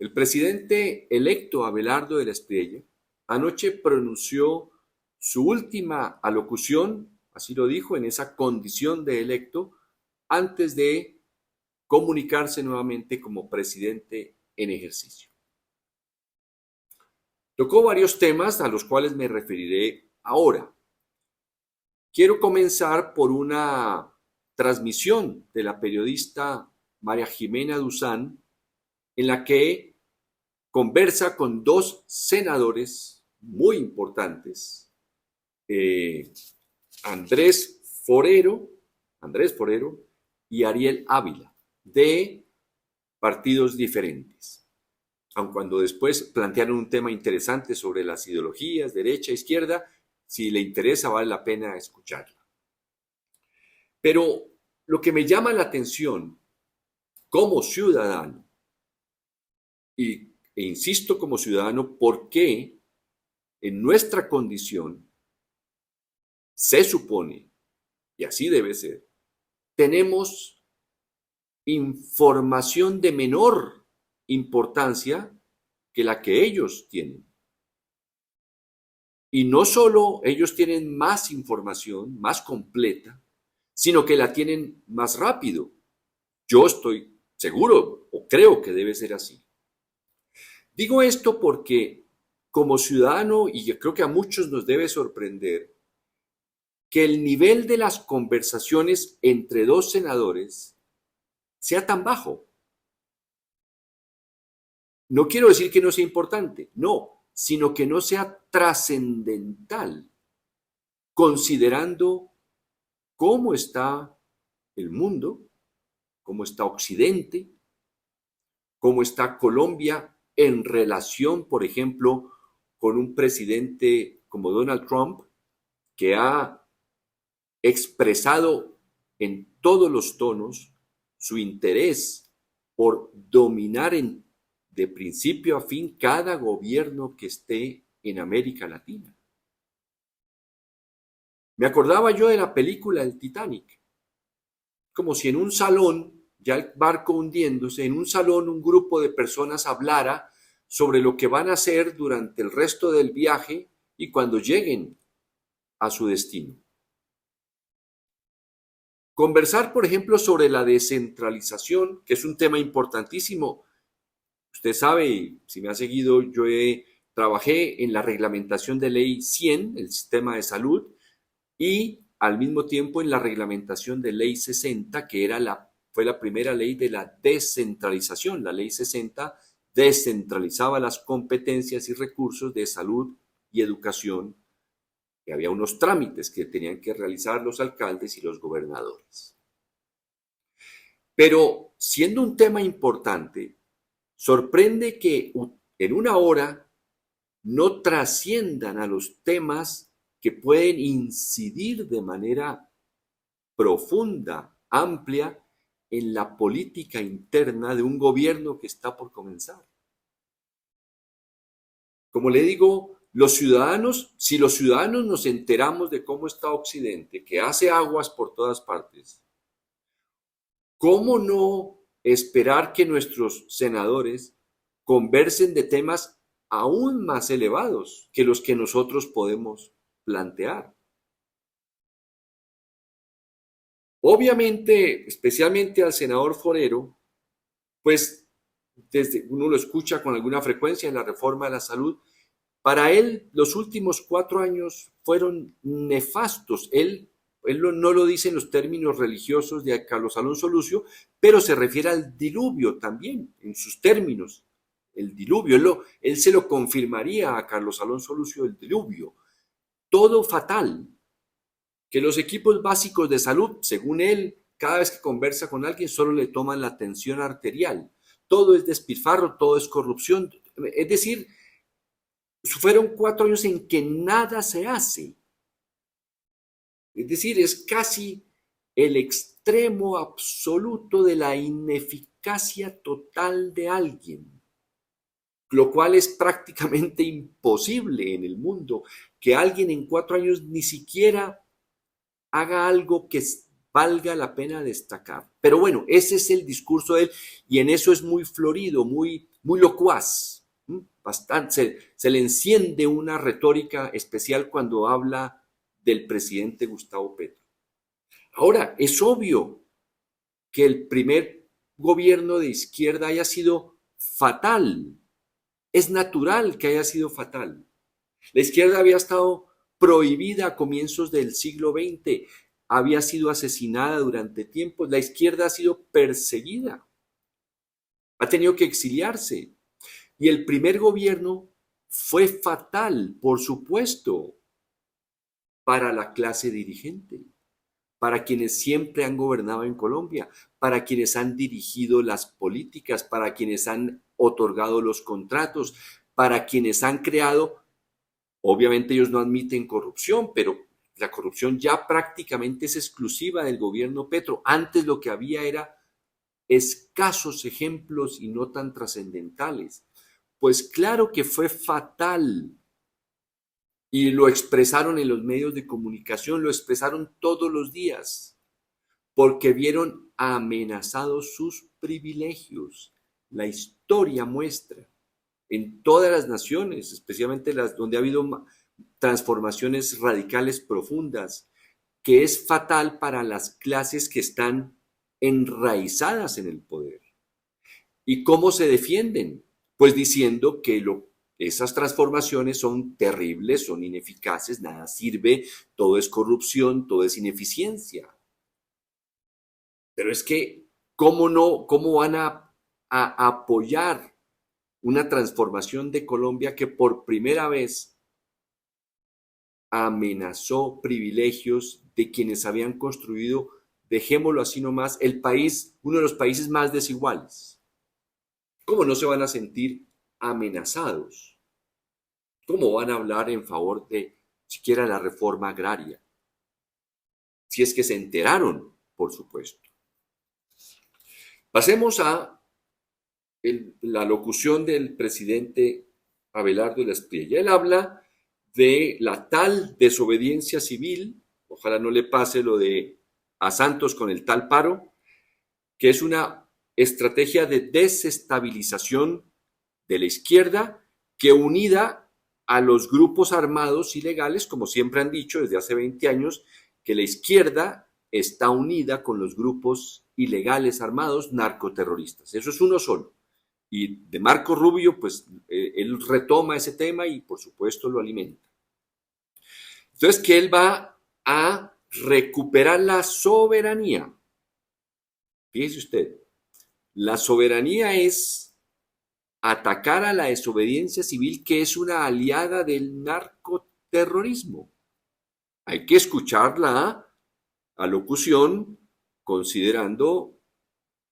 El presidente electo Abelardo de la Espriella anoche pronunció su última alocución, así lo dijo, en esa condición de electo, antes de comunicarse nuevamente como presidente en ejercicio. Tocó varios temas a los cuales me referiré ahora. Quiero comenzar por una transmisión de la periodista María Jimena Duzán, en la que conversa con dos senadores muy importantes, Andrés Forero y Ariel Ávila, de partidos diferentes, aun cuando después plantearon un tema interesante sobre las ideologías, derecha, izquierda. Si le interesa, vale la pena escucharla. Pero lo que me llama la atención como ciudadano, e insisto como ciudadano, porque en nuestra condición se supone, y así debe ser, tenemos información de menor importancia que la que ellos tienen. Y no solo ellos tienen más información, más completa, sino que la tienen más rápido. Yo estoy seguro o creo que debe ser así. Digo esto porque como ciudadano, y yo creo que a muchos nos debe sorprender, que el nivel de las conversaciones entre dos senadores sea tan bajo. No quiero decir que no sea importante, no, sino que no sea trascendental, considerando cómo está el mundo, cómo está Occidente, cómo está Colombia en relación, por ejemplo, con un presidente como Donald Trump, que ha expresado en todos los tonos su interés por dominar de principio a fin cada gobierno que esté en América Latina. Me acordaba yo de la película El Titanic, como si en un salón, ya el barco hundiéndose, en un salón un grupo de personas hablara sobre lo que van a hacer durante el resto del viaje y cuando lleguen a su destino. Conversar, por ejemplo, sobre la descentralización, que es un tema importantísimo. Usted sabe, si me ha seguido, trabajé en la reglamentación de ley 100, el sistema de salud, y al mismo tiempo en la reglamentación de ley 60, que fue la primera ley de la descentralización. La ley 60 descentralizaba las competencias y recursos de salud y educación, que había unos trámites que tenían que realizar los alcaldes y los gobernadores. Pero siendo un tema importante, sorprende que en una hora no trasciendan a los temas que pueden incidir de manera profunda, amplia, en la política interna de un gobierno que está por comenzar. Como le digo, si los ciudadanos nos enteramos de cómo está Occidente, que hace aguas por todas partes, ¿cómo no esperar que nuestros senadores conversen de temas aún más elevados que los que nosotros podemos plantear? Obviamente, especialmente al senador Forero, pues uno lo escucha con alguna frecuencia en la reforma de la salud. Para él, los últimos 4 años fueron nefastos. Él no lo dice en los términos religiosos de Carlos Alonso Lucio, pero se refiere al diluvio también, en sus términos. El diluvio, él se lo confirmaría a Carlos Alonso Lucio, el diluvio. Todo fatal. Que los equipos básicos de salud, según él, cada vez que conversa con alguien, solo le toman la tensión arterial. Todo es despilfarro, todo es corrupción. Es decir, fueron 4 años en que nada se hace. Es decir, es casi el extremo absoluto de la ineficacia total de alguien, lo cual es prácticamente imposible en el mundo, que alguien en 4 años ni siquiera haga algo que valga la pena destacar. Pero bueno, ese es el discurso de él y en eso es muy florido, muy locuaz. Bastante, se le enciende una retórica especial cuando habla del presidente Gustavo Petro. Ahora, es obvio que el primer gobierno de izquierda haya sido fatal. Es natural que haya sido fatal. La izquierda había estado prohibida a comienzos del siglo XX, había sido asesinada durante tiempos, la izquierda ha sido perseguida, ha tenido que exiliarse. Y el primer gobierno fue fatal, por supuesto, para la clase dirigente, para quienes siempre han gobernado en Colombia, para quienes han dirigido las políticas, para quienes han otorgado los contratos, para quienes han creado. Obviamente ellos no admiten corrupción, pero la corrupción ya prácticamente es exclusiva del gobierno Petro. Antes lo que había era escasos ejemplos y no tan trascendentales. Pues claro que fue fatal y lo expresaron en los medios de comunicación, lo expresaron todos los días, porque vieron amenazados sus privilegios. La historia muestra en todas las naciones, especialmente las donde ha habido transformaciones radicales profundas, que es fatal para las clases que están enraizadas en el poder. ¿Y cómo se defienden? Pues diciendo que esas transformaciones son terribles, son ineficaces, nada sirve, todo es corrupción, todo es ineficiencia. Pero es que, ¿cómo no, cómo van a apoyar una transformación de Colombia que por primera vez amenazó privilegios de quienes habían construido, dejémoslo así nomás, el país, uno de los países más desiguales? ¿Cómo no se van a sentir amenazados? ¿Cómo van a hablar en favor de siquiera la reforma agraria? Si es que se enteraron, por supuesto. Pasemos a la locución del presidente Abelardo Lasprilla. Él habla de la tal desobediencia civil, ojalá no le pase lo de a Santos con el tal paro, que es una estrategia de desestabilización de la izquierda que unida a los grupos armados ilegales, como siempre han dicho desde hace 20 años, que la izquierda está unida con los grupos ilegales armados narcoterroristas. Eso es uno solo. Y de Marco Rubio, pues él retoma ese tema y por supuesto lo alimenta. Entonces, que él va a recuperar la soberanía. Fíjese usted, la soberanía es atacar a la desobediencia civil, que es una aliada del narcoterrorismo. Hay que escuchar la alocución considerando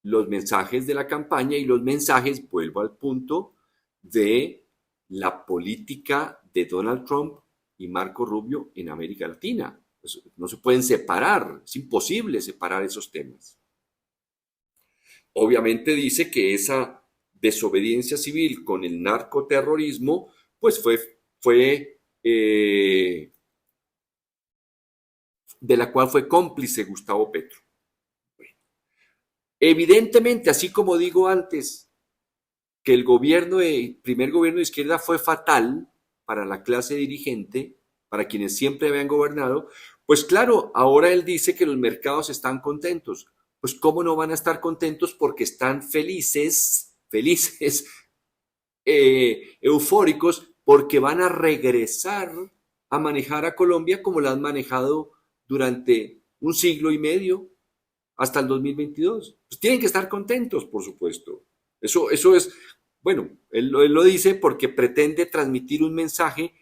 los mensajes de la campaña y los mensajes, vuelvo al punto, de la política de Donald Trump y Marco Rubio en América Latina. No se pueden separar, es imposible separar esos temas. Obviamente dice que esa desobediencia civil con el narcoterrorismo, pues fue de la cual fue cómplice Gustavo Petro. Evidentemente, así como digo antes, que el primer gobierno de izquierda fue fatal para la clase dirigente, para quienes siempre habían gobernado, pues claro, ahora él dice que los mercados están contentos. Pues cómo no van a estar contentos porque están felices, eufóricos, porque van a regresar a manejar a Colombia como la han manejado durante un siglo y medio, hasta el 2022. Pues tienen que estar contentos, por supuesto. Eso es, bueno, él lo dice porque pretende transmitir un mensaje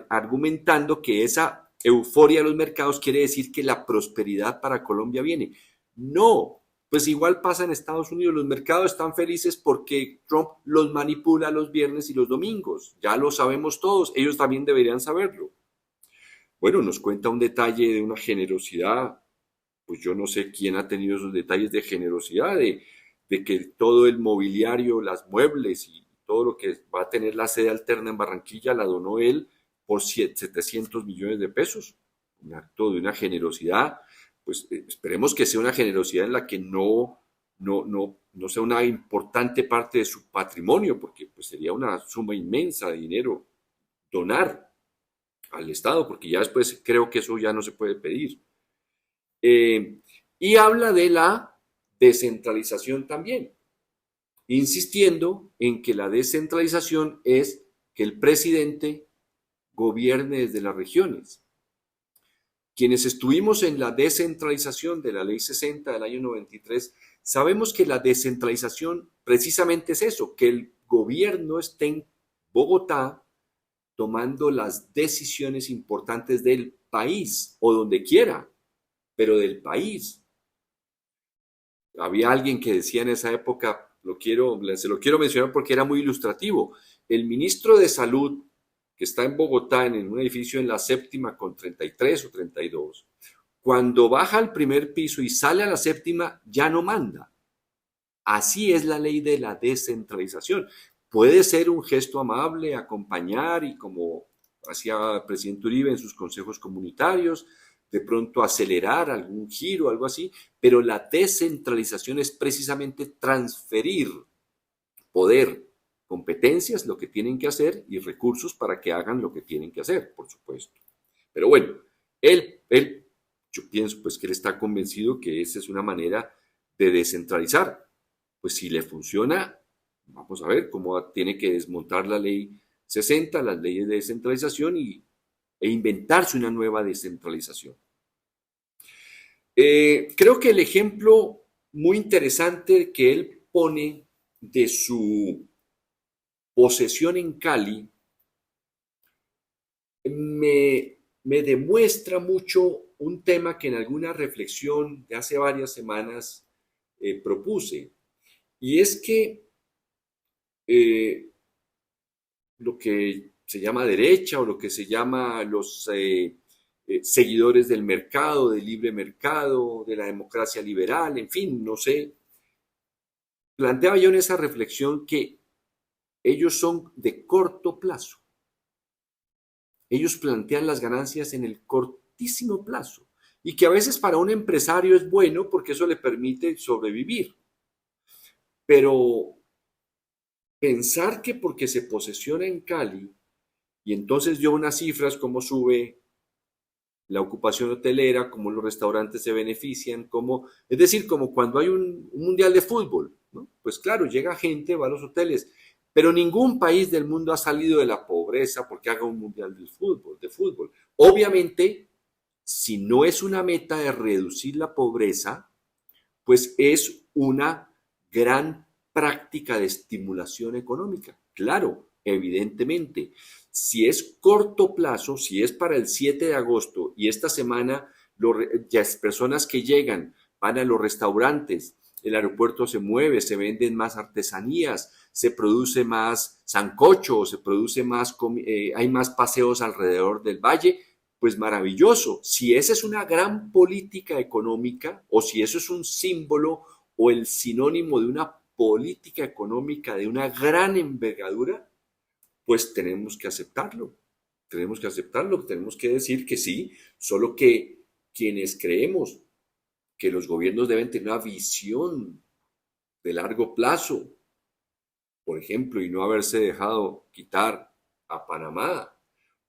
argumentando que esa euforia de los mercados quiere decir que la prosperidad para Colombia viene. No, pues igual pasa en Estados Unidos, los mercados están felices porque Trump los manipula los viernes y los domingos, ya lo sabemos todos, ellos también deberían saberlo. Bueno, nos cuenta un detalle de una generosidad, pues yo no sé quién ha tenido esos detalles de generosidad, de que todo el mobiliario, las muebles y todo lo que va a tener la sede alterna en Barranquilla la donó él por 700 millones de pesos. Un acto de una generosidad pues esperemos que sea una generosidad en la que no sea una importante parte de su patrimonio, porque pues sería una suma inmensa de dinero donar al Estado, porque ya después creo que eso ya no se puede pedir. Y habla de la descentralización también, insistiendo en que la descentralización es que el presidente gobierne desde las regiones. Quienes estuvimos en la descentralización de la Ley 60 del año 93, sabemos que la descentralización precisamente es eso, que el gobierno esté en Bogotá tomando las decisiones importantes del país o donde quiera, pero del país. Había alguien que decía en esa época, se lo quiero mencionar porque era muy ilustrativo, el ministro de Salud, que está en Bogotá, en un edificio en la séptima con 33 o 32, cuando baja al primer piso y sale a la séptima, ya no manda. Así es la ley de la descentralización. Puede ser un gesto amable, acompañar y como hacía el presidente Uribe en sus consejos comunitarios, de pronto acelerar algún giro, algo así, pero la descentralización es precisamente transferir poder, competencias, lo que tienen que hacer y recursos para que hagan lo que tienen que hacer, por supuesto. Pero bueno, yo pienso pues que él está convencido que esa es una manera de descentralizar. Pues si le funciona, vamos a ver cómo tiene que desmontar la ley 60, las leyes de descentralización e inventarse una nueva descentralización. Creo que el ejemplo muy interesante que él pone de su posesión en Cali me demuestra mucho un tema que en alguna reflexión de hace varias semanas propuse, y es que lo que se llama derecha o lo que se llama los seguidores del mercado, del libre mercado, de la democracia liberal, en fin, no sé, planteaba yo en esa reflexión que ellos son de corto plazo. Ellos plantean las ganancias en el cortísimo plazo y que a veces para un empresario es bueno porque eso le permite sobrevivir. Pero pensar que porque se posesiona en Cali y entonces dio unas cifras como sube la ocupación hotelera, cómo los restaurantes se benefician, es decir, como cuando hay un mundial de fútbol, ¿no? Pues claro, llega gente, va a los hoteles, pero ningún país del mundo ha salido de la pobreza porque haga un mundial de fútbol. Obviamente, si no es una meta de reducir la pobreza, pues es una gran práctica de estimulación económica. Claro, evidentemente, si es corto plazo, si es para el 7 de agosto y esta semana las personas que llegan van a los restaurantes, el aeropuerto se mueve, se venden más artesanías, se produce más sancocho, se produce más, hay más paseos alrededor del valle, pues maravilloso. Si esa es una gran política económica o si eso es un símbolo o el sinónimo de una política económica de una gran envergadura, pues tenemos que aceptarlo. Tenemos que aceptarlo, tenemos que decir que sí, solo que quienes creemos que los gobiernos deben tener una visión de largo plazo, por ejemplo, y no haberse dejado quitar a Panamá,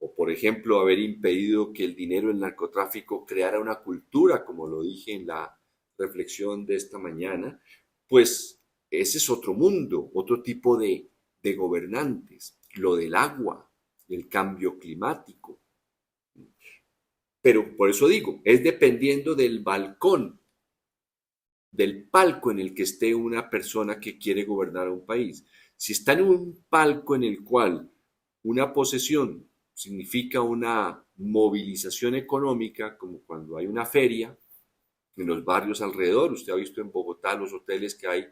o por ejemplo, haber impedido que el dinero del narcotráfico creara una cultura, como lo dije en la reflexión de esta mañana, pues ese es otro mundo, otro tipo de gobernantes, lo del agua, el cambio climático. Pero por eso digo, es dependiendo del balcón, del palco en el que esté una persona que quiere gobernar un país. Si está en un palco en el cual una posesión significa una movilización económica, como cuando hay una feria en los barrios alrededor, usted ha visto en Bogotá los hoteles que hay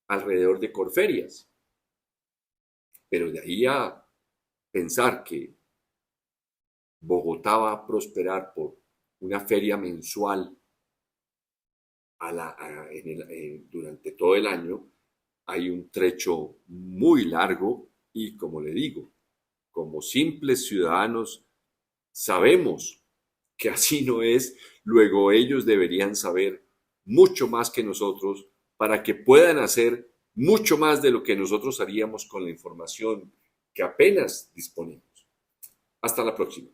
alrededor de Corferias, pero de ahí a pensar que Bogotá va a prosperar por una feria mensual durante todo el año, hay un trecho muy largo y como le digo, como simples ciudadanos sabemos que así no es, luego ellos deberían saber mucho más que nosotros para que puedan hacer mucho más de lo que nosotros haríamos con la información que apenas disponemos. Hasta la próxima.